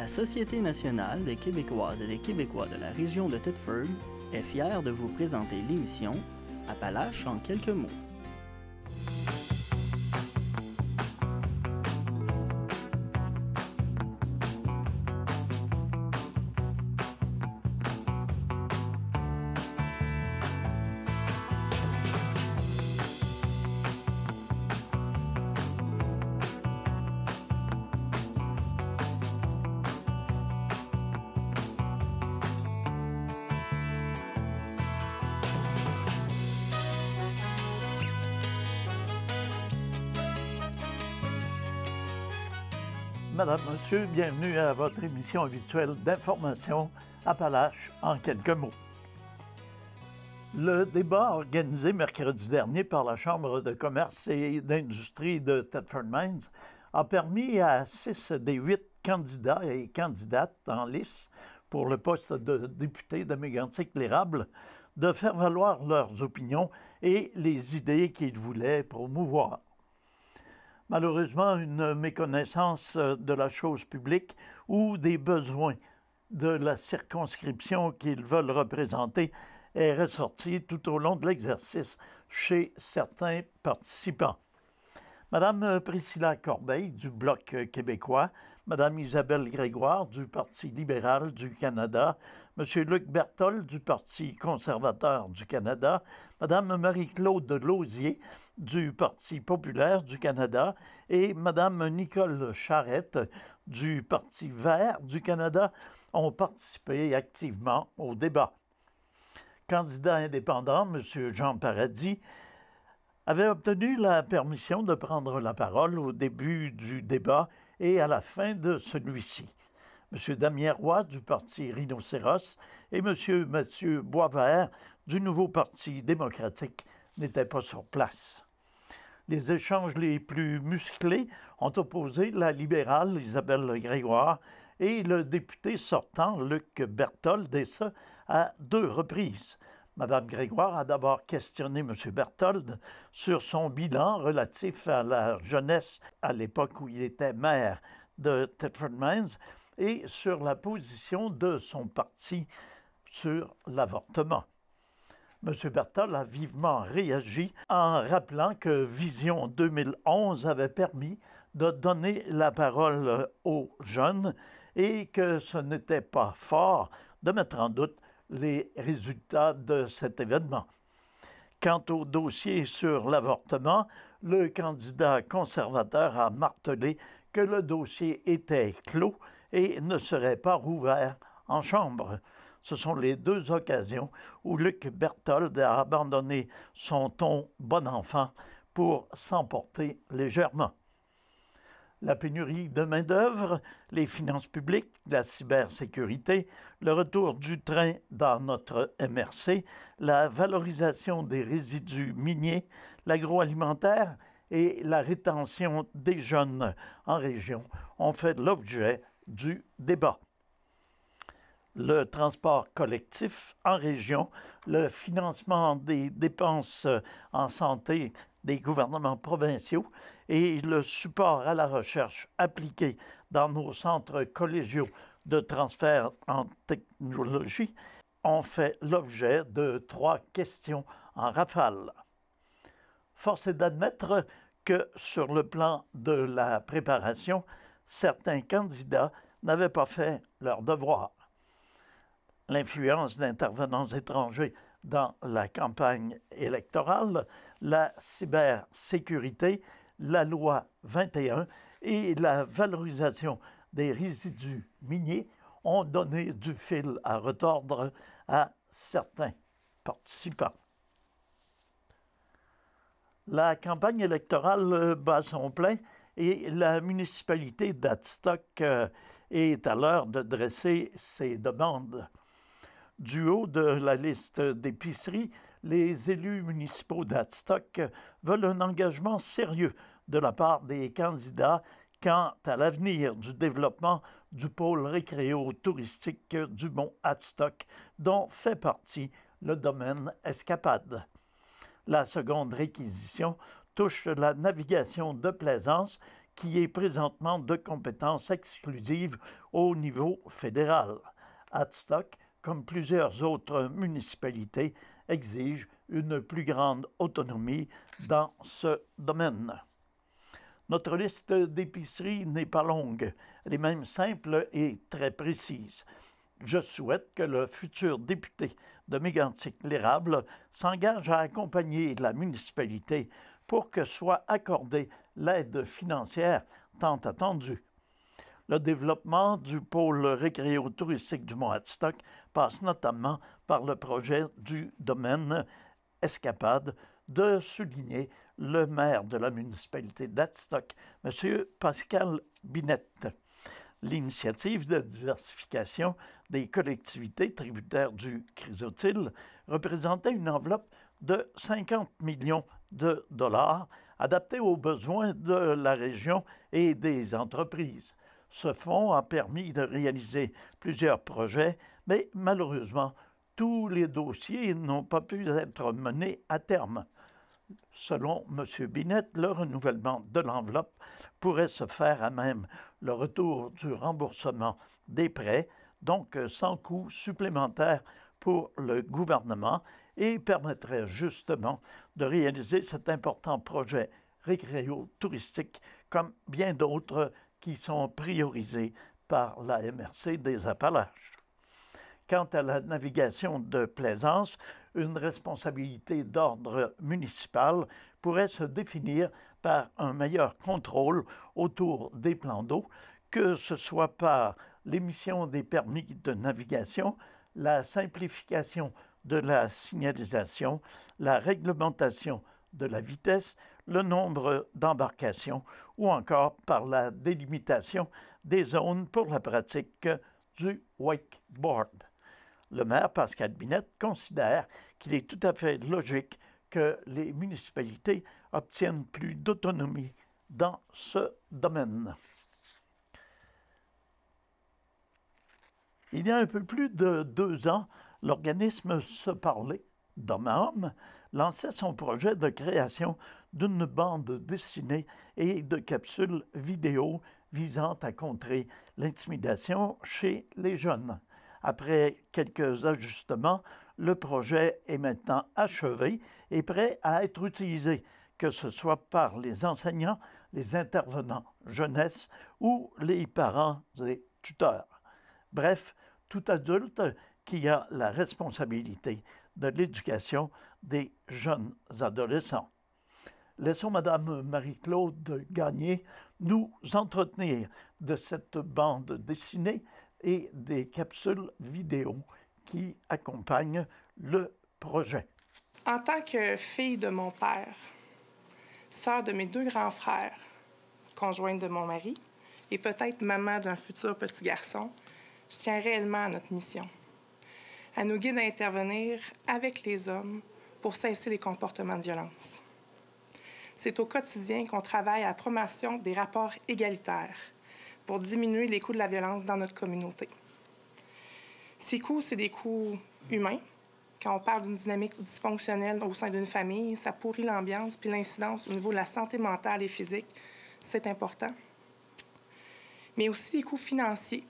La Société nationale des Québécoises et des Québécois de la région de Thetford est fière de vous présenter l'émission Appalaches en quelques mots. Madame, Monsieur, bienvenue à votre émission habituelle d'information Appalaches en quelques mots. Le débat organisé mercredi dernier par la Chambre de commerce et d'industrie de Thetford Mines a permis à 6 des 8 candidats et candidates en lice pour le poste de député de Mégantic-l'Érable de faire valoir leurs opinions et les idées qu'ils voulaient promouvoir. Malheureusement, une méconnaissance de la chose publique ou des besoins de la circonscription qu'ils veulent représenter est ressortie tout au long de l'exercice chez certains participants. Madame Priscilla Corbeil du Bloc québécois, Madame Isabelle Grégoire du Parti libéral du Canada, Monsieur Luc Berthold du Parti conservateur du Canada, Madame Marie-Claude Lausier du Parti populaire du Canada et Madame Nicole Charette du Parti vert du Canada ont participé activement au débat. Candidat indépendant, Monsieur Jean Paradis, avait obtenu la permission de prendre la parole au début du débat et à la fin de celui-ci. M. Damien Roy du Parti Rhinocéros et M. Mathieu Boisvert du Nouveau Parti démocratique n'étaient pas sur place. Les échanges les plus musclés ont opposé la libérale Isabelle Grégoire et le député sortant Luc Berthold, et ce, à 2 reprises. Mme Grégoire a d'abord questionné M. Berthold sur son bilan relatif à la jeunesse à l'époque où il était maire de Thetford Mines et sur la position de son parti sur l'avortement. M. Berthold a vivement réagi en rappelant que Vision 2011 avait permis de donner la parole aux jeunes et que ce n'était pas fort de mettre en doute les résultats de cet événement. Quant au dossier sur l'avortement, le candidat conservateur a martelé que le dossier était clos et ne serait pas rouvert en Chambre. Ce sont les 2 occasions où Luc Berthold a abandonné son ton bon enfant pour s'emporter légèrement. La pénurie de main-d'œuvre, les finances publiques, la cybersécurité, le retour du train dans notre MRC, la valorisation des résidus miniers, l'agroalimentaire et la rétention des jeunes en région ont fait l'objet du débat. Le transport collectif en région, le financement des dépenses en santé des gouvernements provinciaux et le support à la recherche appliquée dans nos centres collégiaux de transfert en technologie ont fait l'objet de 3 questions en rafale. Force est d'admettre que sur le plan de la préparation, certains candidats n'avaient pas fait leur devoir. L'influence d'intervenants étrangers dans la campagne électorale, la cybersécurité, la loi 21 et la valorisation des résidus miniers ont donné du fil à retordre à certains participants. La campagne électorale bat son plein et la municipalité d'Adstock est à l'heure de dresser ses demandes. Du haut de la liste d'épiceries, les élus municipaux d'Adstock veulent un engagement sérieux de la part des candidats quant à l'avenir du développement du pôle récréo-touristique du mont Adstock, dont fait partie le domaine Escapade. La seconde réquisition touche la navigation de plaisance qui est présentement de compétence exclusive au niveau fédéral. Adstock, comme plusieurs autres municipalités, exige une plus grande autonomie dans ce domaine. Notre liste d'épiceries n'est pas longue, elle est même simple et très précise. Je souhaite que le futur député de Mégantic-l'Érable s'engage à accompagner la municipalité pour que soit accordée l'aide financière tant attendue. Le développement du pôle récréo-touristique du Mont-Adstock passe notamment par le projet du domaine Escapade, de souligner le maire de la municipalité d'Adstock, M. Pascal Binette. L'initiative de diversification des collectivités tributaires du Chrysotile représentait une enveloppe de 50 millions de dollars adaptée aux besoins de la région et des entreprises. Ce fonds a permis de réaliser plusieurs projets, mais malheureusement, tous les dossiers n'ont pas pu être menés à terme. Selon M. Binette, le renouvellement de l'enveloppe pourrait se faire à même le retour du remboursement des prêts, donc sans coût supplémentaire pour le gouvernement, et permettrait justement de réaliser cet important projet récréo-touristique comme bien d'autres qui sont priorisés par la MRC des Appalaches. Quant à la navigation de plaisance, une responsabilité d'ordre municipal pourrait se définir par un meilleur contrôle autour des plans d'eau, que ce soit par l'émission des permis de navigation, la simplification de la signalisation, la réglementation de la vitesse, le nombre d'embarcations ou encore par la délimitation des zones pour la pratique du wakeboard. Le maire Pascal Binette considère qu'il est tout à fait logique que les municipalités obtiennent plus d'autonomie dans ce domaine. Il y a un peu plus de 2 ans, l'organisme Se Parler, d'homme à homme, lançait son projet de création d'une bande dessinée et de capsules vidéo visant à contrer l'intimidation chez les jeunes. Après quelques ajustements, le projet est maintenant achevé et prêt à être utilisé, que ce soit par les enseignants, les intervenants jeunesse ou les parents et tuteurs. Bref, tout adulte qui a la responsabilité de l'éducation des jeunes adolescents. Laissons Mme Marie-Claude Gagné nous entretenir de cette bande dessinée et des capsules vidéo qui accompagnent le projet. En tant que fille de mon père, sœur de mes 2 grands frères, conjointe de mon mari et peut-être maman d'un futur petit garçon, je tiens réellement à notre mission. Elle nous guide à intervenir avec les hommes pour cesser les comportements de violence. C'est au quotidien qu'on travaille à la promotion des rapports égalitaires pour diminuer les coûts de la violence dans notre communauté. Ces coûts, c'est des coûts humains. Quand on parle d'une dynamique dysfonctionnelle au sein d'une famille, ça pourrit l'ambiance puis l'incidence au niveau de la santé mentale et physique. C'est important. Mais aussi des coûts financiers,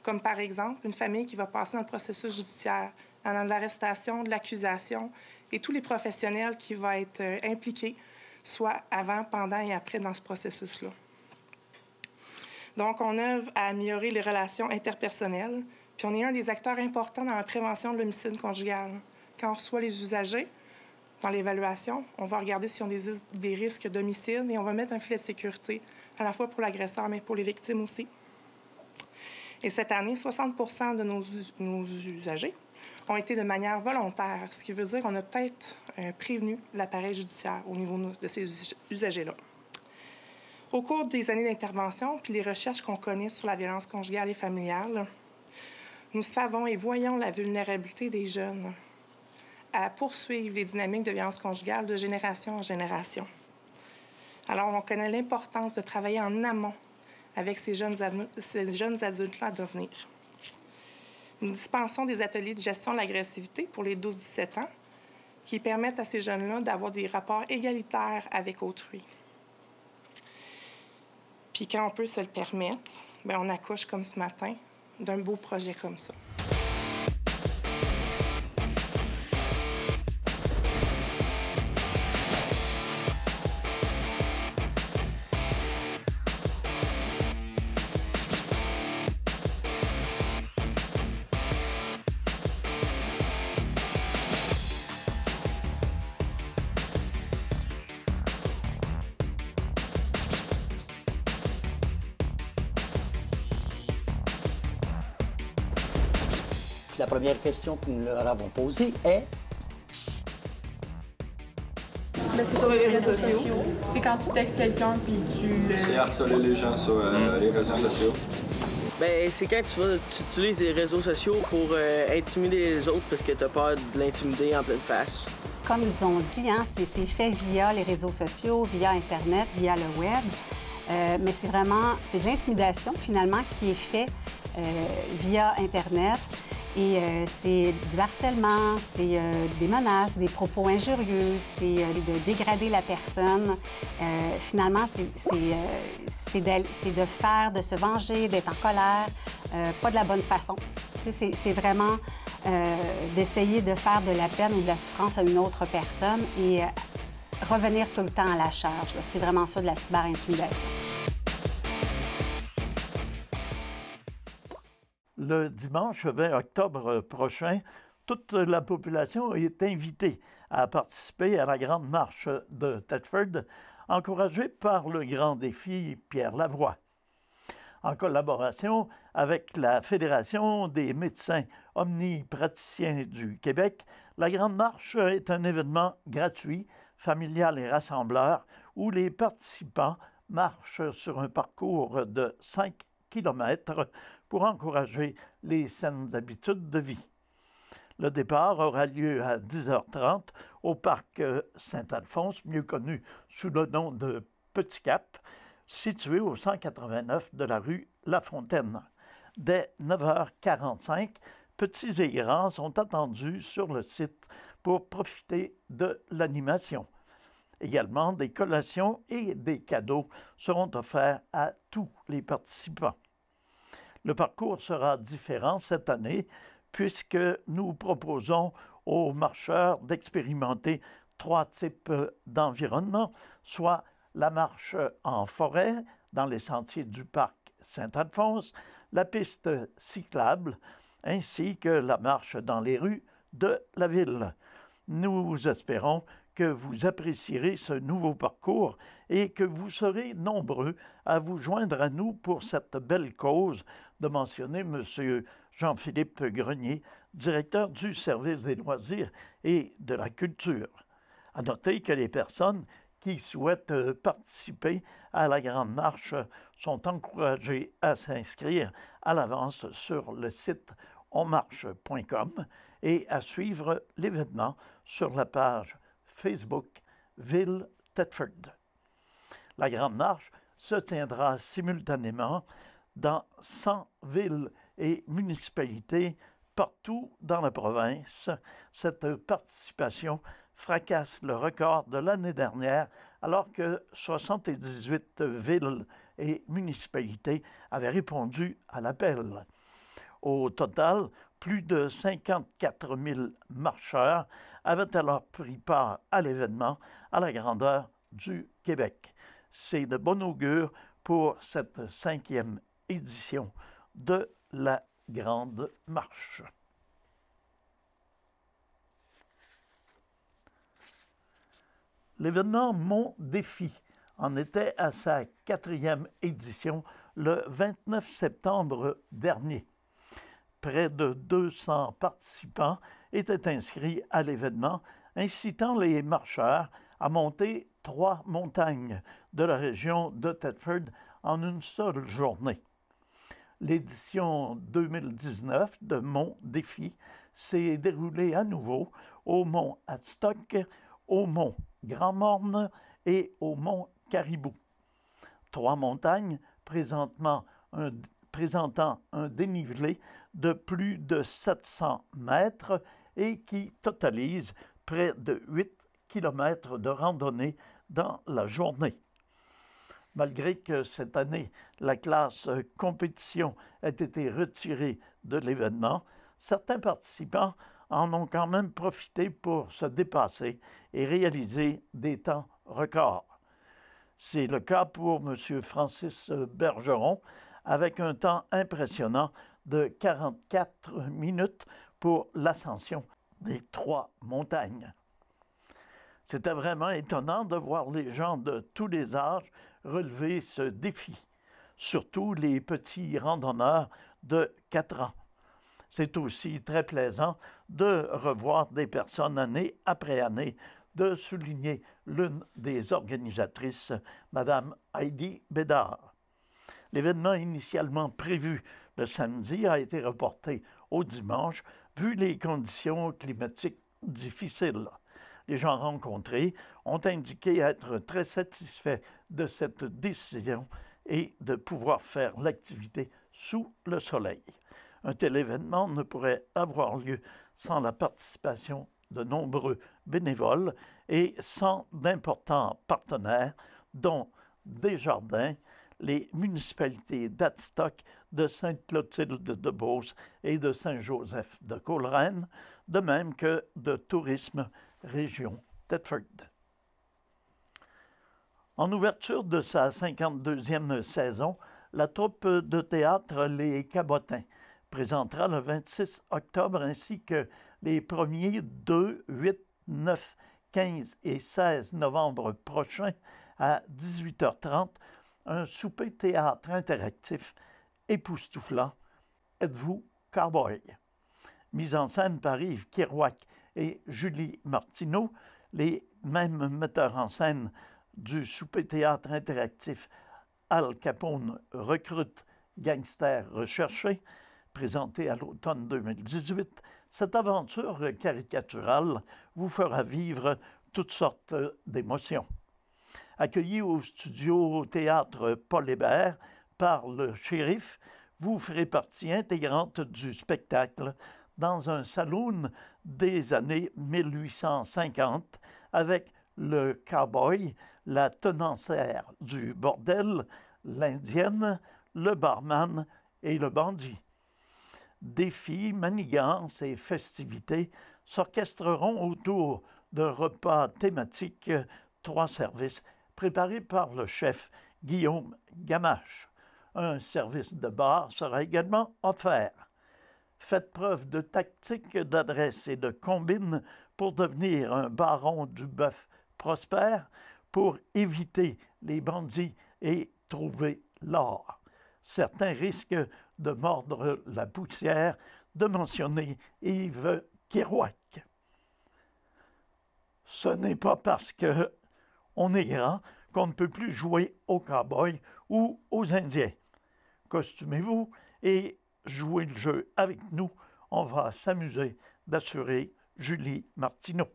comme par exemple une famille qui va passer dans le processus judiciaire, dans l'arrestation, de l'accusation et tous les professionnels qui vont être impliqués, soit avant, pendant et après dans ce processus-là. Donc, on œuvre à améliorer les relations interpersonnelles, puis on est un des acteurs importants dans la prévention de l'homicide conjugal. Quand on reçoit les usagers, dans l'évaluation, on va regarder s'ils ont des risques d'homicide et on va mettre un filet de sécurité, à la fois pour l'agresseur, mais pour les victimes aussi. Et cette année, 60 % de nos usagers ont été de manière volontaire, ce qui veut dire qu'on a peut-être prévenu l'appareil judiciaire au niveau de ces usagers-là. Au cours des années d'intervention, puis les recherches qu'on connaît sur la violence conjugale et familiale, nous savons et voyons la vulnérabilité des jeunes à poursuivre les dynamiques de violence conjugale de génération en génération. Alors, on connaît l'importance de travailler en amont avec ces jeunes adultes-là à devenir. Nous dispensons des ateliers de gestion de l'agressivité pour les 12-17 ans qui permettent à ces jeunes-là d'avoir des rapports égalitaires avec autrui. Puis quand on peut se le permettre, bien, on accouche comme ce matin d'un beau projet comme ça. La première question que nous leur avons posée est... Ben, c'est sur les réseaux sociaux. C'est quand tu textes quelqu'un puis tu le... C'est harceler les gens sur les réseaux sociaux. Ben, c'est quand tu utilises les réseaux sociaux pour intimider les autres parce que tu as peur de l'intimider en pleine face. Comme ils ont dit, hein, c'est fait via les réseaux sociaux, via Internet, via le web. Mais c'est de l'intimidation, finalement, qui est fait via Internet. Et c'est du harcèlement, c'est des menaces, des propos injurieux, c'est de dégrader la personne. Finalement, c'est de se venger, d'être en colère, pas de la bonne façon. C'est vraiment d'essayer de faire de la peine ou de la souffrance à une autre personne et revenir tout le temps à la charge. C'est vraiment ça de la cyberintimidation. Le dimanche 20 octobre prochain, toute la population est invitée à participer à la Grande Marche de Thetford, encouragée par le Grand Défi Pierre Lavoie. En collaboration avec la Fédération des médecins omnipraticiens du Québec, la Grande Marche est un événement gratuit, familial et rassembleur où les participants marchent sur un parcours de 5 km pour encourager les saines habitudes de vie. Le départ aura lieu à 10h30 au parc Saint-Alphonse, mieux connu sous le nom de Petit Cap, situé au 189 de la rue La Fontaine. Dès 9h45, petits et grands sont attendus sur le site pour profiter de l'animation. Également, des collations et des cadeaux seront offerts à tous les participants. Le parcours sera différent cette année puisque nous proposons aux marcheurs d'expérimenter 3 types d'environnements, soit la marche en forêt dans les sentiers du parc Saint-Alphonse, la piste cyclable, ainsi que la marche dans les rues de la ville. Nous espérons que vous apprécierez ce nouveau parcours et que vous serez nombreux à vous joindre à nous pour cette belle cause, de mentionner M. Jean-Philippe Grenier, directeur du service des loisirs et de la culture. À noter que les personnes qui souhaitent participer à la Grande Marche sont encouragées à s'inscrire à l'avance sur le site onmarche.com et à suivre l'événement sur la page Facebook Ville Thetford. La Grande Marche se tiendra simultanément dans 100 villes et municipalités partout dans la province. Cette participation fracasse le record de l'année dernière alors que 78 villes et municipalités avaient répondu à l'appel. Au total, plus de 54 000 marcheurs avaient alors pris part à l'événement à la grandeur du Québec. C'est de bon augure pour cette 5e édition de la Grande Marche. L'événement Mon Défi en était à sa 4e édition le 29 septembre dernier. Près de 200 participants étaient inscrits à l'événement, incitant les marcheurs à monter 3 montagnes de la région de Thetford en une seule journée. L'édition 2019 de Mon Défi s'est déroulée à nouveau au mont Adstock, au mont Grand-Morne et au mont Caribou. 3 montagnes présentant un dénivelé de plus de 700 mètres et qui totalisent près de 8 km de randonnée dans la journée. Malgré que cette année, la classe compétition ait été retirée de l'événement, certains participants en ont quand même profité pour se dépasser et réaliser des temps records. C'est le cas pour M. Francis Bergeron, avec un temps impressionnant de 44 minutes pour l'ascension des 3 montagnes. C'était vraiment étonnant de voir les gens de tous les âges relever ce défi, surtout les petits randonneurs de 4 ans. C'est aussi très plaisant de revoir des personnes année après année, de souligner l'une des organisatrices, Mme Heidi Bédard. L'événement initialement prévu le samedi a été reporté au dimanche, vu les conditions climatiques difficiles. Les gens rencontrés ont indiqué être très satisfaits de cette décision et de pouvoir faire l'activité sous le soleil. Un tel événement ne pourrait avoir lieu sans la participation de nombreux bénévoles et sans d'importants partenaires, dont Desjardins, les municipalités d'Adstock, de Sainte-Clotilde-de-Beauce et de Saint-Joseph de Coleraine, de même que de Tourisme Région Thetford. En ouverture de sa 52e saison, la troupe de théâtre Les Cabotins présentera le 26 octobre ainsi que les premiers 2, 8, 9, 15 et 16 novembre prochains à 18h30 un souper théâtre interactif époustouflant. Êtes-vous cowboy? Mise en scène par Yves Kerouac et Julie Martineau, les mêmes metteurs en scène du souper théâtre interactif Al Capone recrute gangster recherché, présenté à l'automne 2018, cette aventure caricaturale vous fera vivre toutes sortes d'émotions. Accueilli au studio Théâtre Paul Hébert par le shérif, vous ferez partie intégrante du spectacle dans un saloon des années 1850 avec le cow-boy, la tenancière du bordel, l'indienne, le barman et le bandit. Défis, manigances et festivités s'orchestreront autour d'un repas thématique 3 services préparé par le chef Guillaume Gamache. Un service de bar sera également offert. Faites preuve de tactique, d'adresse et de combine pour devenir un baron du bœuf prospère, pour éviter les bandits et trouver l'or. Certains risquent de mordre la poussière de mentionner Yves Kerouac. Ce n'est pas parce qu'on est grand qu'on ne peut plus jouer aux cow-boys ou aux Indiens. Costumez-vous et jouez le jeu avec nous. On va s'amuser, d'assurer Julie Martineau.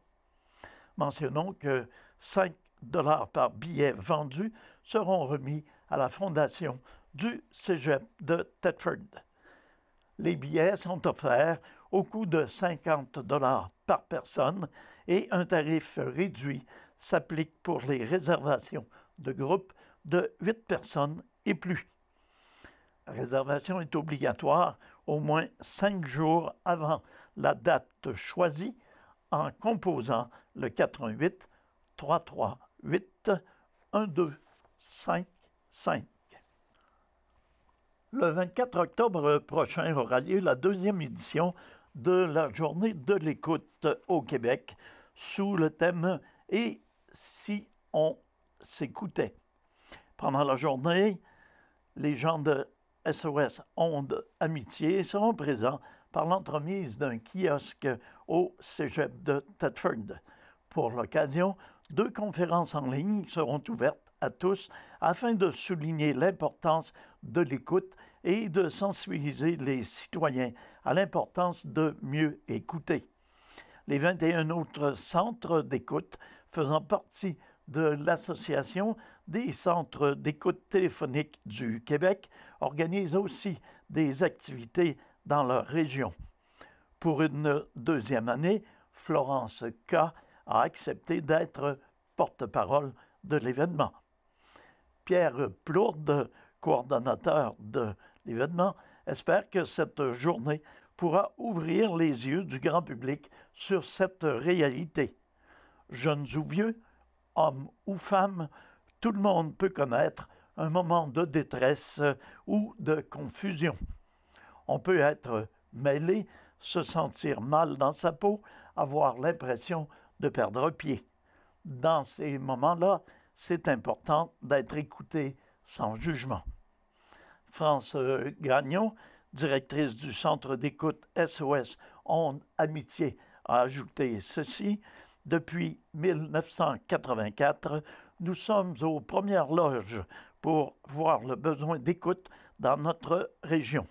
Mentionnons que 5 $ par billet vendu seront remis à la Fondation du Cégep de Thetford. Les billets sont offerts au coût de 50 $ par personne et un tarif réduit s'applique pour les réservations de groupes de 8 personnes et plus. La réservation est obligatoire au moins 5 jours avant la date choisie en composant le 88 338 1255. Le 24 octobre prochain aura lieu la 2e édition de la Journée de l'écoute au Québec sous le thème « Et si on s'écoutait ». Pendant la journée, les gens de SOS Ondes Amitié seront présents par l'entremise d'un kiosque au Cégep de Thetford. Pour l'occasion, 2 conférences en ligne seront ouvertes à tous afin de souligner l'importance de l'écoute et de sensibiliser les citoyens à l'importance de mieux écouter. Les 21 autres centres d'écoute faisant partie de l'Association des centres d'écoute téléphonique du Québec organisent aussi des activités dans leur région. Pour une 2e année, Florence K. a accepté d'être porte-parole de l'événement. Pierre Plourde, coordonnateur de l'événement, espère que cette journée pourra ouvrir les yeux du grand public sur cette réalité. Jeunes ou vieux, hommes ou femmes, tout le monde peut connaître un moment de détresse ou de confusion. On peut être mêlé, se sentir mal dans sa peau, avoir l'impression de perdre pied. Dans ces moments-là, c'est important d'être écouté sans jugement. France Gagnon, directrice du Centre d'écoute SOS Ondes Amitié, a ajouté ceci. Depuis 1984, nous sommes aux premières loges pour voir le besoin d'écoute dans notre région.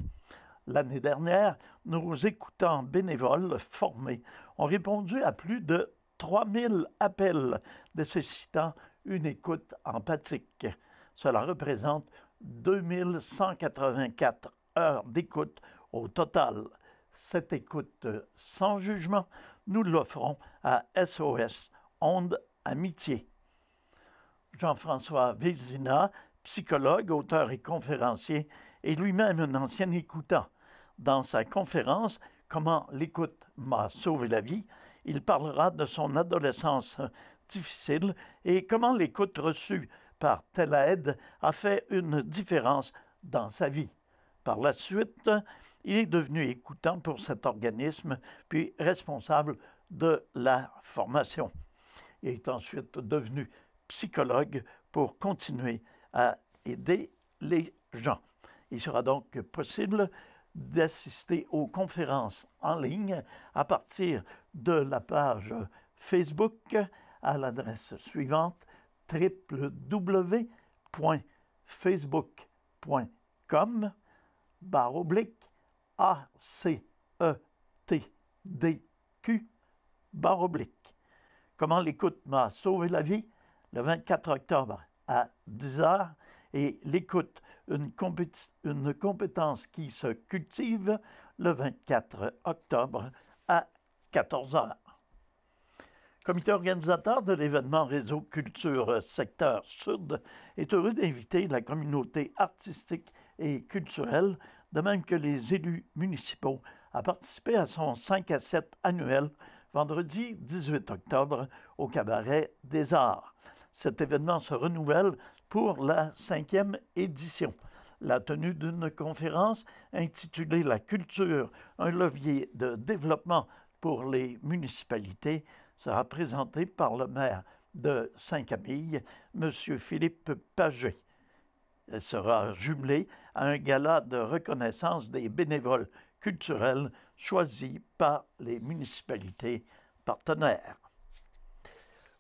L'année dernière, nos écoutants bénévoles formés ont répondu à plus de 3000 appels nécessitant une écoute empathique. Cela représente 2184 heures d'écoute au total. Cette écoute sans jugement, nous l'offrons à SOS Ondes Amitié. Jean-François Vézina, psychologue, auteur et conférencier, est lui-même un ancien écoutant. Dans sa conférence « Comment l'écoute m'a sauvé la vie », il parlera de son adolescence difficile et comment l'écoute reçue par telle aide a fait une différence dans sa vie. Par la suite, il est devenu écoutant pour cet organisme, puis responsable de la formation. Il est ensuite devenu psychologue pour continuer à aider les gens. Il sera donc possible d'assister aux conférences en ligne à partir de la page Facebook à l'adresse suivante www.facebook.com/ACETDQ/. Comment l'écoute m'a sauvé la vie, le 24 octobre à 10h, et l'écoute, une compétence qui se cultive, le 24 octobre à 14h. Comité organisateur de l'événement Réseau Culture Secteur Sud est heureux d'inviter la communauté artistique et culturelle, de même que les élus municipaux, à participer à son 5 à 7 annuel, vendredi 18 octobre, au Cabaret des Arts. Cet événement se renouvelle pour la 5e édition. La tenue d'une conférence intitulée « La culture, un levier de développement pour les municipalités » sera présentée par le maire de Saint-Camille, M. Philippe Paget. Elle sera jumelée à un gala de reconnaissance des bénévoles culturels choisis par les municipalités partenaires.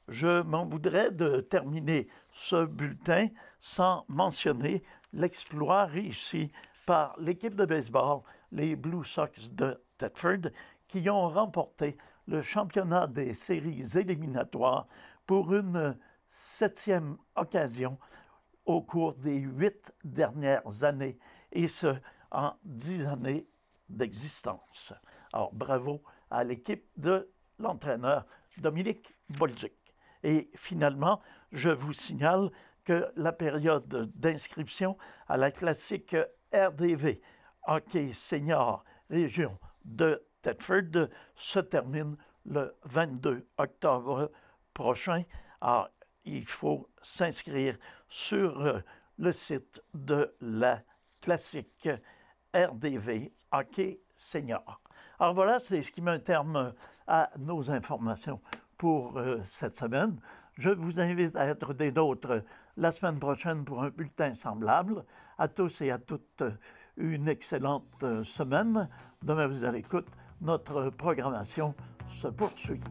Je m'en voudrais de terminer ce bulletin sans mentionner l'exploit réussi par l'équipe de baseball, les Blue Sox de Thetford, qui ont remporté le championnat des séries éliminatoires pour une 7e occasion au cours des 8 dernières années, et ce, en 10 années d'existence. Alors, bravo à l'équipe de l'entraîneur Dominique Bolduc. Et finalement, je vous signale que la période d'inscription à la classique RDV, Hockey Senior Région de Thetford, se termine le 22 octobre prochain. Alors, il faut s'inscrire sur le site de la classique RDV Hockey Senior. Alors voilà, c'est ce qui met un terme à nos informations pour cette semaine. Je vous invite à être des nôtres la semaine prochaine pour un bulletin semblable. À tous et à toutes, une excellente semaine. Demain, vous à l'écoute. Notre programmation se poursuit.